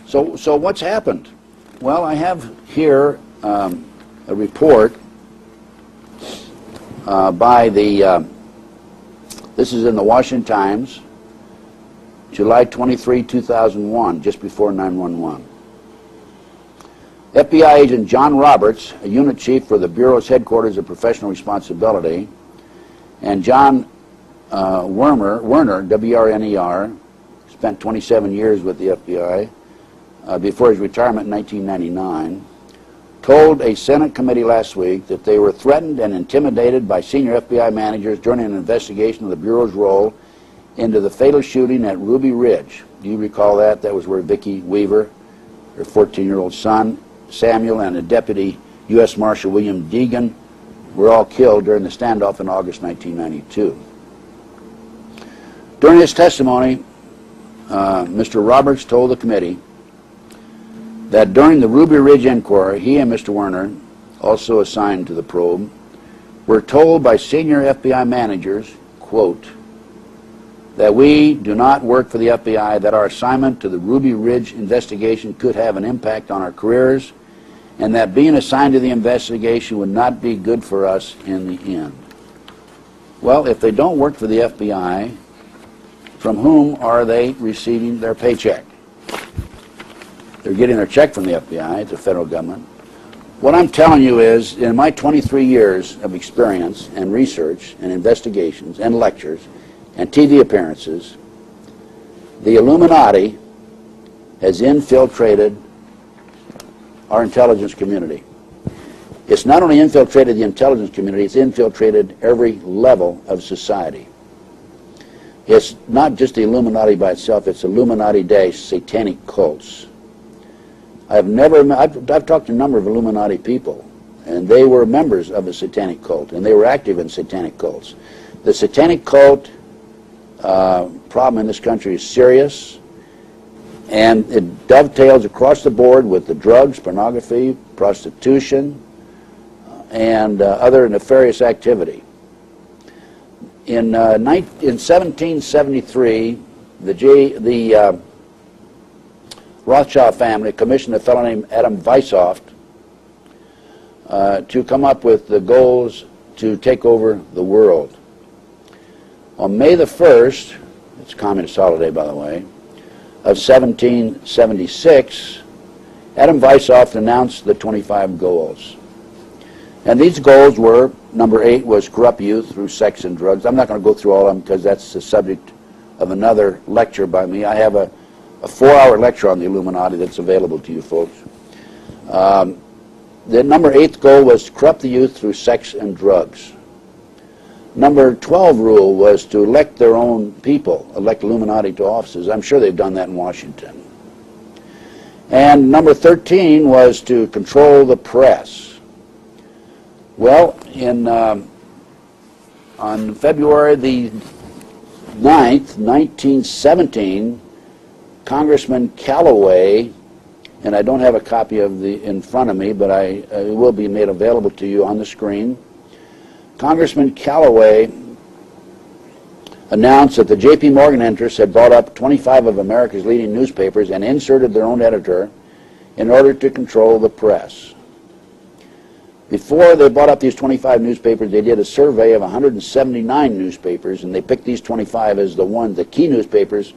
So what's happened? Well, I have here a report by the, this is in the Washington Times, July 23, 2001, just before 9/11. FBI agent John Roberts, a unit chief for the Bureau's headquarters of professional responsibility, and John Werner, W-R-N-E-R, spent 27 years with the FBI before his retirement in 1999, told a Senate committee last week that they were threatened and intimidated by senior FBI managers during an investigation of the Bureau's role into the fatal shooting at Ruby Ridge. Do you recall that? That was where Vicki Weaver, her 14-year-old son, Samuel, and a deputy U.S. Marshal William Deegan were all killed during the standoff in August 1992. During his testimony, Mr. Roberts told the committee that during the Ruby Ridge inquiry, he and Mr. Werner, also assigned to the probe, were told by senior FBI managers, quote, that we do not work for the FBI, that our assignment to the Ruby Ridge investigation could have an impact on our careers, and that being assigned to the investigation would not be good for us in the end. Well, if they don't work for the FBI, from whom are they receiving their paycheck? They're getting their check from the FBI, the federal government. What I'm telling you is, in my 23 years of experience and research and investigations and lectures and TV appearances, the Illuminati has infiltrated our intelligence community. It's not only infiltrated the intelligence community, it's infiltrated every level of society. It's not just the Illuminati by itself, it's Illuminati-satanic cults. I've talked to a number of Illuminati people, and they were members of a satanic cult, and they were active in satanic cults. The satanic cult problem in this country is serious, and it dovetails across the board with the drugs, pornography, prostitution, and other nefarious activity. In 1773, the Rothschild family commissioned a fellow named Adam Weishaupt to come up with the goals to take over the world. On May the 1st, it's Communist holiday, by the way, of 1776, Adam Weishaupt announced the 25 goals. And these goals were, number 8 was corrupt youth through sex and drugs. I'm not going to go through all of them because that's the subject of another lecture by me. I have a 4-hour lecture on the Illuminati that's available to you folks. The number 8th goal was to corrupt the youth through sex and drugs. Number 12 rule was to elect their own people, elect Illuminati to offices. I'm sure they've done that in Washington. And number 13 was to control the press. Well, on February the 9th, 1917, Congressman Callaway, and I don't have a copy of in front of me, but it will be made available to you on the screen. Congressman Callaway announced that the J.P. Morgan interests had bought up 25 of America's leading newspapers and inserted their own editor in order to control the press. Before they bought up these 25 newspapers, they did a survey of 179 newspapers, and they picked these 25 as the key newspapers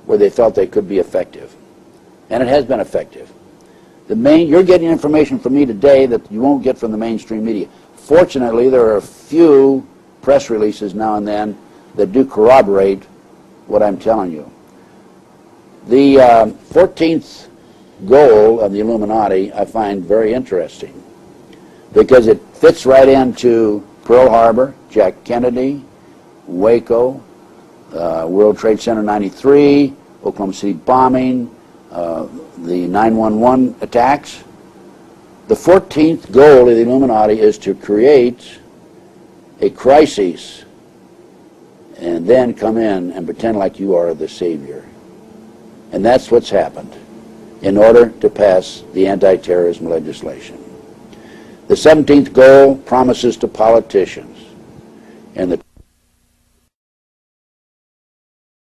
where they felt they could be effective. And it has been effective. You're getting information from me today that you won't get from the mainstream media. Fortunately, there are a few press releases now and then that do corroborate what I'm telling you. The 14th goal of the Illuminati I find very interesting because it fits right into Pearl Harbor, Jack Kennedy, Waco, World Trade Center 93, Oklahoma City bombing, the 9/11 attacks. The 14th goal of the Illuminati is to create a crisis and then come in and pretend like you are the savior. And that's what's happened in order to pass the anti-terrorism legislation. The 17th goal promises to politicians, and the